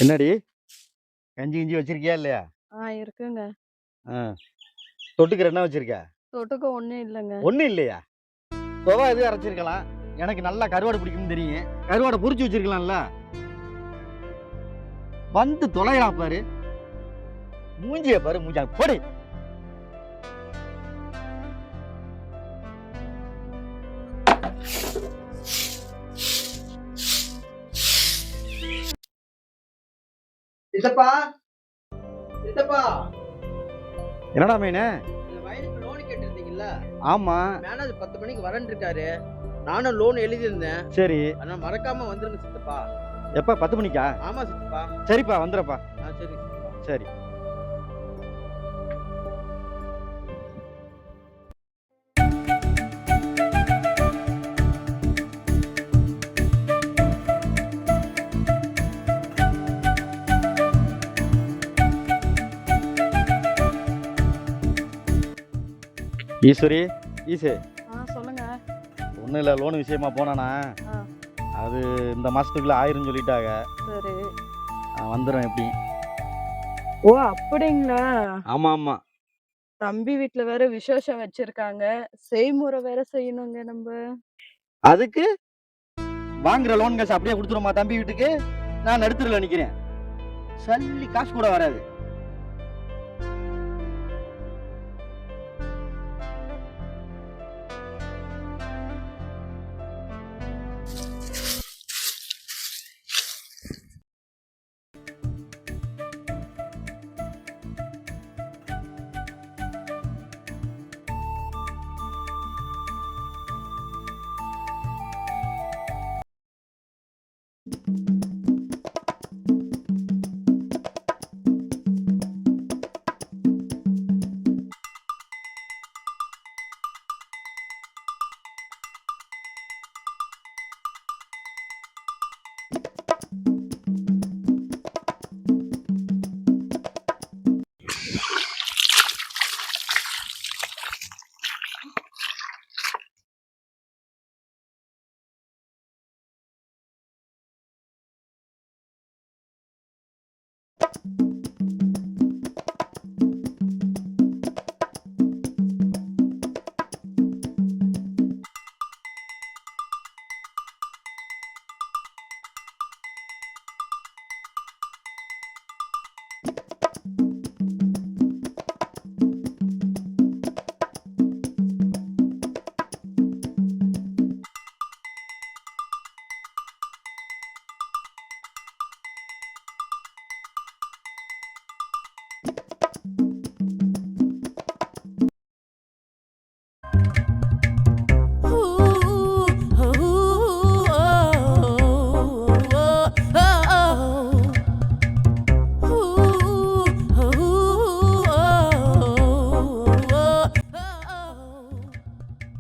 என்னடி கஞ்சி கிஞ்சி வச்சிருக்கியா இல்லையா? இருக்குங்க. ஆ. தொட்டுக்கிற என்ன வச்சிருக்க? தொட்டுக்க ஒண்ணும் இல்லங்க. ஒண்ணும் இல்லையா? சுவா எதுவும் அரைச்சிருக்கலாம். எனக்கு நல்லா கருவாடு பிடிக்கும்னு தெரியும். கருவாடை பொரிச்சு வச்சிருக்கலாம்ல. வந்து தொலைகிறான் பாரு. மூஞ்சிய பாரு மூஞ்சா போடி. சித்தப்பா சித்தப்பா என்னடா மீனு? இந்த வயலுக்கு லோன் கேட்டிருந்தீங்கல்ல, ஆமா. மேனேஜர் 10 மணிக்கு வரேன்னு இருக்காரு. நானும் லோன் எழுதியிருந்தேன். சரி. ஆனா மறக்காம வந்துருங்க சித்தப்பா. எப்ப 10 மணிக்கா? ஆமா சித்தப்பா. சரிப்பா வந்துடுறப்பா. சரி சித்தப்பா. சரி. ஈஸ்வரி, ஈசு. சொல்லுங்க. ஒன்றும் இல்லை, லோன் விஷயமா போனானா அது இந்த மாதத்துக்குள்ளே ஆயிரம் சொல்லிட்டாங்க. சரி. வந்துடும் எப்படி? ஓ அப்படிங்களா? ஆமாம் ஆமாம். தம்பி வீட்டில் வேற விசேஷம் வச்சிருக்காங்க. செய்முறை வேற செய்யணுங்க நம்ம. அதுக்கு வாங்குற லோன் காசு அப்படியே கொடுத்துருமா தம்பி வீட்டுக்கு? நான் நடுத்தரில் நிற்கிறேன். சல்லி காசு கூட வராது.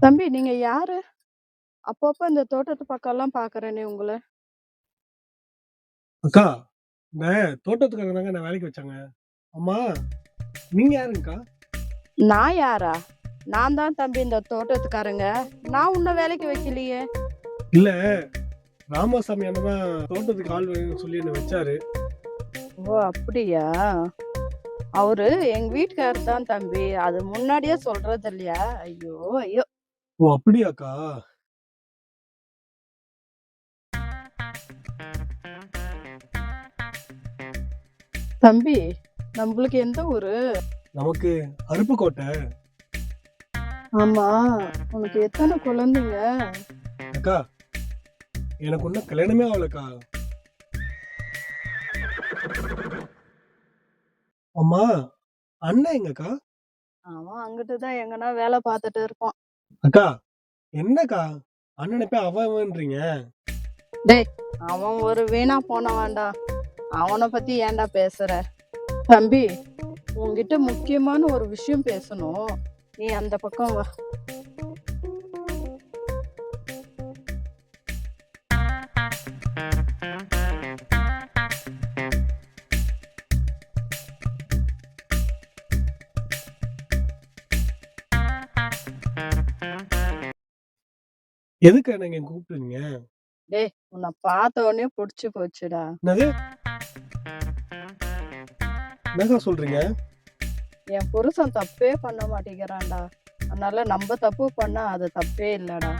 தம்பி நீங்க யாரு? அப்பப்ப இந்த தோட்டத்து பக்கம்லாம் பாக்குறேனே உங்களை. அக்கா, இந்த தோட்டத்துக்காரங்க தாங்க என்ன வேலைக்கு வச்சாங்க. அம்மா, நீங்க யாருங்கக்கா? நான் யாரா? நான் தான் தம்பி இந்த தோட்டத்துக்காரங்க. நான் உன்னை வேலைக்கு வைக்கலையே. இல்ல, ராமசாமி அண்ணன் தான் தோட்டத்துக்கு ஆள் வேணும்னு சொல்லி என்ன வச்சாரு. ஓ அப்படியா? அவரு எங்க வீட்டுக்காரர் தான் தம்பி. அது முன்னாடியே சொல்றது இல்லையா? ஐயோ ஐயோ. ஓ அப்படியாக்கா? தம்பி நம்மளுக்கு எந்த ஊரு? நமக்கு அருப்புக்கோட்டை. ஆமா. உனக்கு எத்தனை குழந்தைங்க? அக்கா, எனக்கு ஒன்றும் கல்யாணமே ஆகலக்கா. அம்மா, அண்ணன் எங்கக்கா? அவன் அங்கிட்டு தான் எங்கன்னா வேலை பார்த்துட்டு இருப்பான். அக்கா, என்னக்கா அண்ணனை போய் அவன்றீங்க? டேய், அவன் ஒரு வீணா போன வேண்டாம். அவனை பத்தி ஏன்டா பேசுற? தம்பி உன்கிட்ட முக்கியமான ஒரு விஷயம் பேசணும். நீ அந்த பக்கம் வா. எதுக்கு நீங்க கூப்பிடுறீங்க? டேய் உன்னை பார்த்த உடனே புடிச்சு போச்சுடா. என்னது? என்னக்கா சொல்றீங்க? என் புருஷன் தப்பே பண்ண மாட்டேங்கிறான்டா. அதனால நம்ம தப்பு பண்ணா அது தப்பே இல்லடா.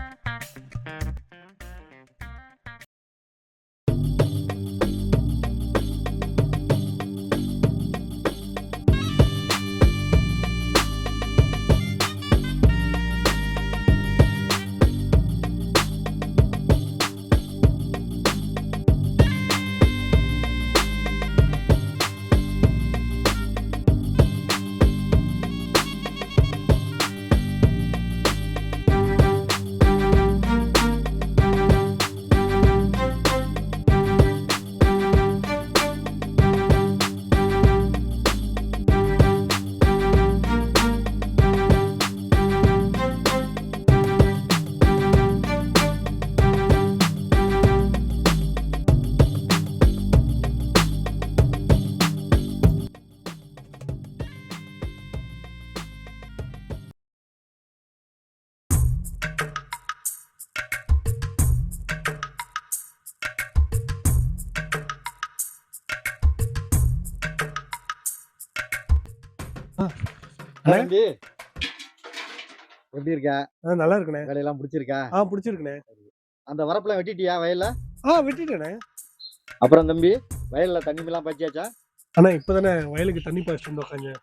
அண்ணே. தம்பி எப்படி இருக்க? நல்லா இருக்குண்ணே. வேலையெல்லாம் பிடிச்சிருக்கா? பிடிச்சிருக்குண்ணே. அந்த வரப்புலாம் வெட்டிட்டியா வயல்ல? வெட்டிட்டேண்ணே. அப்புறம் தம்பி வயல்ல தண்ணி எல்லாம் பாய்ச்சியாச்சா? அண்ணா இப்பதானே வயலுக்கு தண்ணி பாய்ச்சிட்டு வந்து உட்காந்து.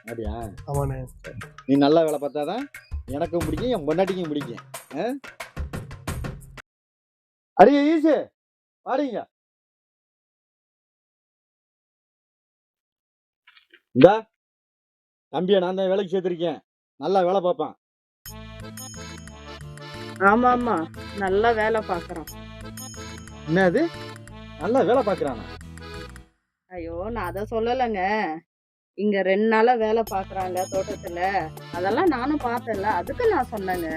அப்படியா? ஆமாண்ணே. நீ நல்லா வேலை பார்த்தாதான் எனக்கும் பிடிக்கும் என் பொண்டாட்டிக்கும் பிடிக்கும். அடியே ஈசு பாடிங்க. இந்தா தம்பியை நான் தான் வேலைக்கு சேர்த்திருக்கேன். நல்லா வேலை பார்ப்பான். ஆமா ஆமா, நல்லா வேலை பாக்குறான். என்னது நல்லா வேலை பார்க்கறானா? ஐயோ, நான் அத சொல்லலைங்க. இங்க 2 நாளா வேலை பாக்குறாங்க தோட்டத்துல. அதெல்லாம் நானும் பார்த்தேன்ல, அதுக்கு நான் சொன்னேங்க.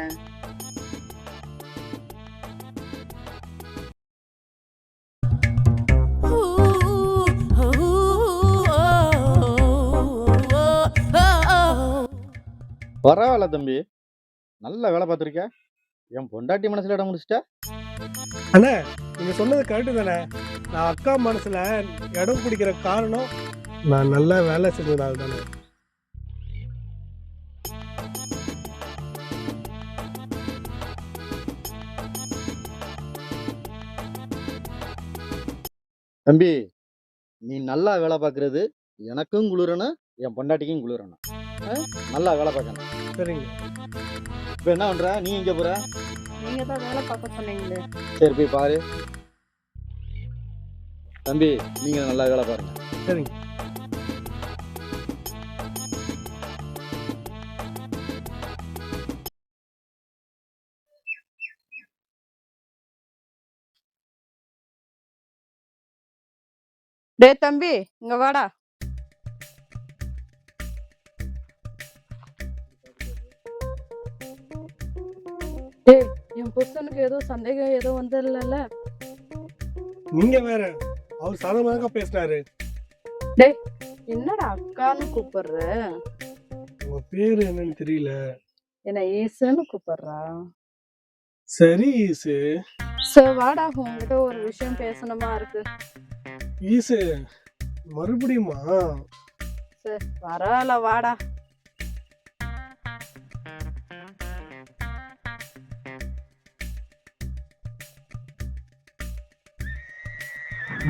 பரவாயில்ல தம்பி, நல்ல வேலை பார்த்துருக்க. என் பொண்டாட்டி மனசுல இடம் முடிச்சிட்ட. அண்ணா நீங்க சொன்னது கரெக்டு தானே. நான் அக்கா மனசுல இடம் பிடிக்கிற காரணம் நான் நல்லா வேலை செஞ்சதால் தானே. தம்பி நீ நல்லா வேலை பார்க்கறது எனக்கும் குளிரணும் என் பொண்டாட்டிக்கும் குளிரணும். நல்லா வேலை பார்க்கணும். சரிங்க. இப்போ என்ன பண்ற? நீ எங்க போற? நீங்க தான் வேலை பார்க்க சொன்னீங்களே. சரி போய் பாரு. தம்பி நீங்க நல்லா வேலை பாருங்க. சரிங்க. டேய் தம்பி, இங்க வாடா. டேய், என் புருஷனுக்கு ஏதோ சந்தேகம் ஏதோ வந்ததில்ல. நீங்க வேற, அவர் சாதாரணமாக பேசினாரு. டேய், என்னடா அக்கான்னு கூப்பிடுற? உங்க பேரு என்னன்னு தெரியல. என்ன ஈசுன்னு கூப்பிடுறா? சரி ஈசு. சரி வாடா, உங்ககிட்ட ஒரு விஷயம் பேசணுமா இருக்கு. ஈசு மறுபடியுமா? சரி பரவாயில்ல வாடா.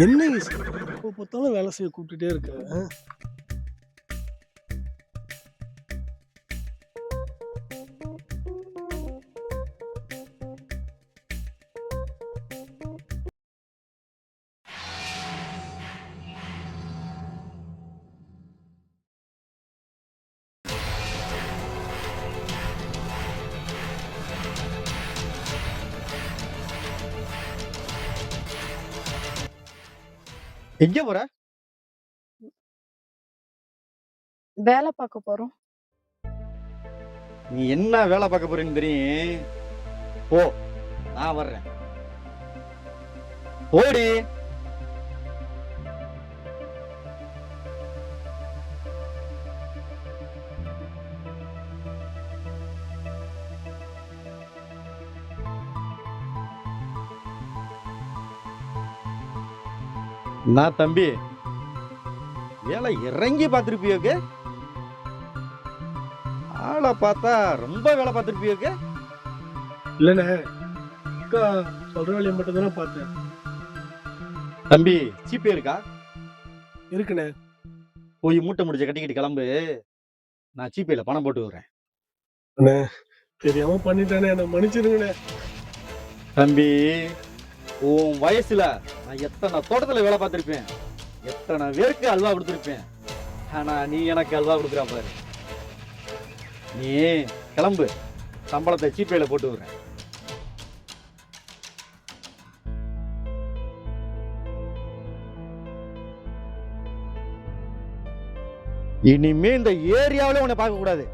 என்ன ஈசு எப்போ பார்த்தாலும் வேலை செய்ய கூப்பிட்டுட்டே இருக்க? எங்க போற? வேலை பார்க்க போறோம். நீ என்ன வேலை பார்க்க போறேன்னு தெரியும். போ, நான் வர்றேன். போடி. நான் தம்பி வேலை இறங்கி பார்த்துருப்பியோக்கு. ஆளை பார்த்தா ரொம்ப வேலை பார்த்துருப்பியோக்கு. இல்லைண்ணே, அக்கா சொல்ற வேலையை மட்டும் தானே பார்த்தேன். தம்பி ஜிபே இருக்கா? இருக்குண்ணே. போய் மூட்டை முடிச்ச கட்டிக்கிட்டு கிளம்பு. நான் ஜிபேல பணம் போட்டு விடுறேன். தெரியாம பண்ணிட்டானே, என்னை மன்னிச்சிருங்கண்ணே. தம்பி, உன் வயசுல நான் எத்தனை தோட்டத்துல வேலை பார்த்திருப்பேன், எத்தனை பேருக்கு அல்வா கொடுத்துருப்பேன். ஆனா நீ எனக்கு அல்வா கொடுக்குற பாரு. நீ கிளம்பு, சம்பளத்தை ஜிபேல போட்டு விடுறேன். இனிமே இந்த ஏரியாவில உன்னை பார்க்க கூடாது.